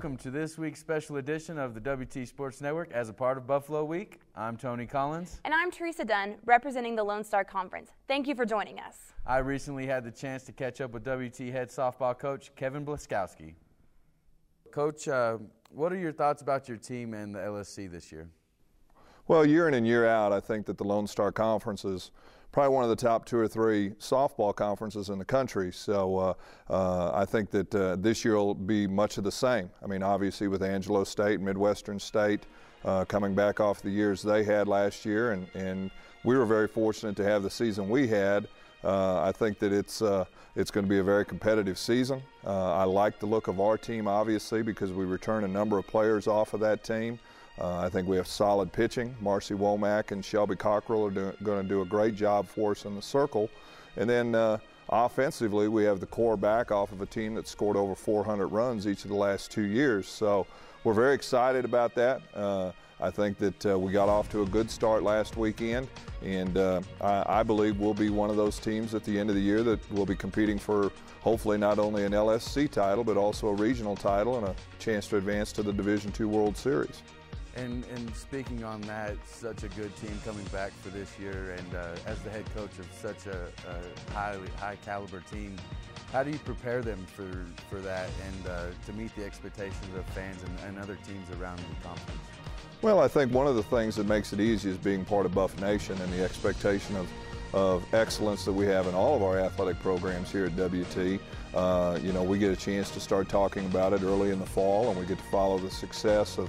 welcome to this week's special edition of the WT Sports Network as a part of Buffalo Week. I'm Tony Collins. And I'm Teresa Dunn, representing the Lone Star Conference. Thank you for joining us. I recently had the chance to catch up with WT head softball coach Kevin Blaskowski. Coach, what are your thoughts about your team and the LSC this year? Well, year in and year out, I think that the Lone Star Conference is probably one of the top 2 or 3 softball conferences in the country. So I think that this year will be much of the same. I mean, obviously with Angelo State, Midwestern State, coming back off the years they had last year, and we were very fortunate to have the season we had. I think that it's going to be a very competitive season. I like the look of our team, obviously, because we return a number of players off of that team. I think we have solid pitching. Marcy Womack and Shelby Cockrell are going to do a great job for us in the circle. And then offensively, we have the core back off of a team that scored over 400 runs each of the last 2 years. So we're very excited about that. I think that we got off to a good start last weekend, and I believe we'll be one of those teams at the end of the year that will be competing for hopefully not only an LSC title, but also a regional title and a chance to advance to the Division II World Series. And speaking on that, such a good team coming back for this year, and as the head coach of such a high caliber team, how do you prepare them for that and to meet the expectations of fans and other teams around the conference? Well, I think one of the things that makes it easy is being part of Buff Nation and the expectation of excellence that we have in all of our athletic programs here at WT. You know, we get a chance to start talking about it early in the fall, and we get to follow the success of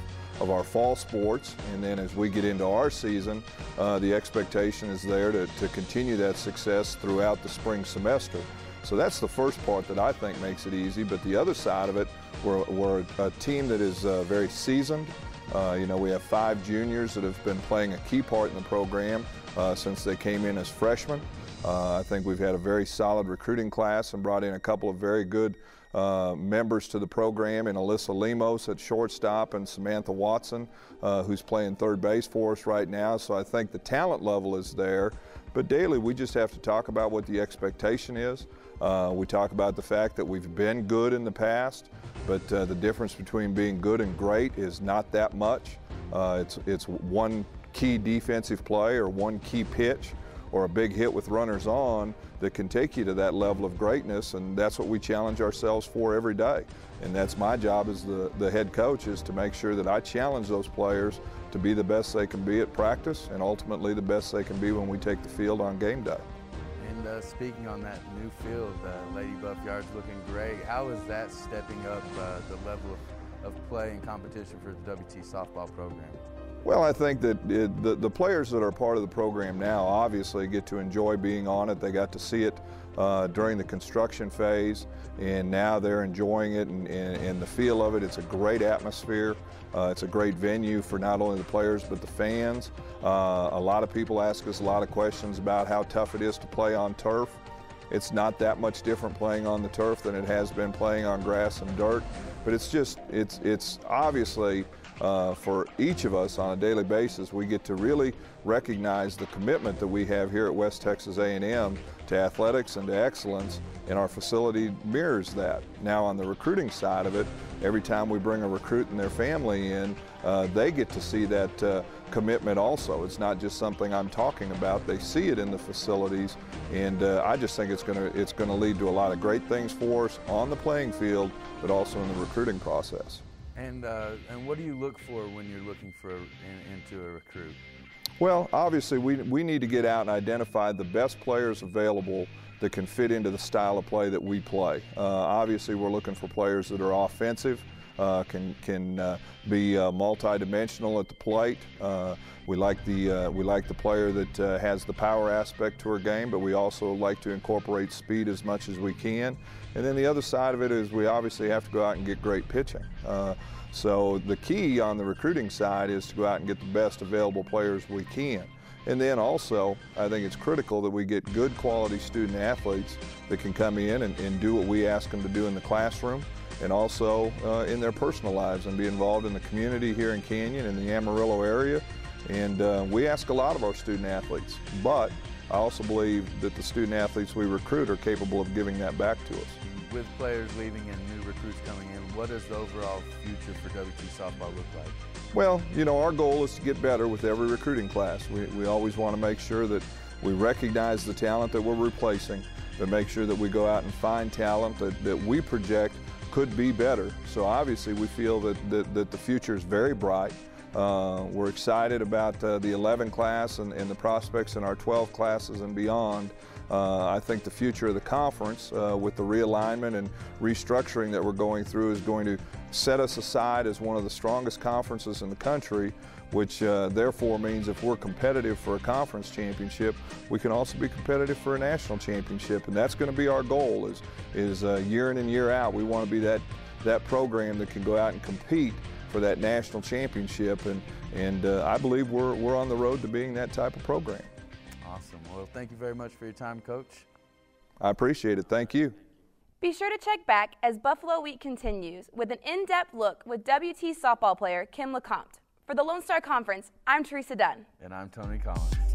our fall sports, and then as we get into our season, the expectation is there to continue that success throughout the spring semester. So that's the first part that I think makes it easy, but the other side of it, we're a team that is very seasoned. You know, we have 5 juniors that have been playing a key part in the program since they came in as freshmen. I think we've had a very solid recruiting class and brought in a couple of very good members to the program, in Alyssa Lemos at shortstop and Samantha Watson, who's playing third base for us right now. So I think the talent level is there, but daily we just have to talk about what the expectation is. We talk about the fact that we've been good in the past, but the difference between being good and great is not that much. It's one key defensive play or one key pitch or a big hit with runners on that can take you to that level of greatness, and that's what we challenge ourselves for every day. And that's my job as the head coach, is to make sure that I challenge those players to be the best they can be at practice and ultimately the best they can be when we take the field on game day. And speaking on that new field, Lady Buff Yard's looking great. How is that stepping up the level of play and competition for the WT softball program? Well, I think that the players that are part of the program now obviously get to enjoy being on it. They got to see it during the construction phase, and now they're enjoying it and the feel of it. It's a great atmosphere. It's a great venue for not only the players but the fans. A lot of people ask us a lot of questions about how tough it is to play on turf. It's not that much different playing on the turf than it has been playing on grass and dirt, but it's obviously for each of us on a daily basis, we get to really recognize the commitment that we have here at West Texas A&M to athletics and to excellence, and our facility mirrors that. Now on the recruiting side of it, every time we bring a recruit and their family in, they get to see that commitment also. It's not just something I'm talking about. They see it in the facilities, and I just think it's going to lead to a lot of great things for us on the playing field, but also in the recruiting process. And what do you look for when you're looking into a recruit? Well, obviously we need to get out and identify the best players available that can fit into the style of play that we play. Obviously we're looking for players that are offensive, can be multi-dimensional at the plate. We like the player that has the power aspect to her game, but we also like to incorporate speed as much as we can. And then the other side of it is we obviously have to go out and get great pitching. So the key on the recruiting side is to go out and get the best available players we can. And then also, I think it's critical that we get good quality student athletes that can come in and do what we ask them to do in the classroom, and also in their personal lives, and be involved in the community here in Canyon and the Amarillo area. And we ask a lot of our student athletes, but I also believe that the student athletes we recruit are capable of giving that back to us. with players leaving and new recruits coming in, what does the overall future for WT softball look like? Well, you know, our goal is to get better with every recruiting class. We always want to make sure that we recognize the talent that we're replacing, but make sure that we go out and find talent that we project could be better. So obviously we feel that the future is very bright. We're excited about the 11 class and the prospects in our 12 classes and beyond. I think the future of the conference with the realignment and restructuring that we're going through is going to set us aside as one of the strongest conferences in the country, which therefore means if we're competitive for a conference championship, we can also be competitive for a national championship, and that's going to be our goal is year in and year out. We want to be that program that can go out and compete for that national championship, and I believe we're on the road to being that type of program. Awesome. Well, thank you very much for your time, Coach. I appreciate it. Thank you. Be sure to check back as Buffalo Week continues with an in-depth look with WT softball player Kim LeCompte. For the Lone Star Conference, I'm Teresa Dunn. And I'm Tony Collins.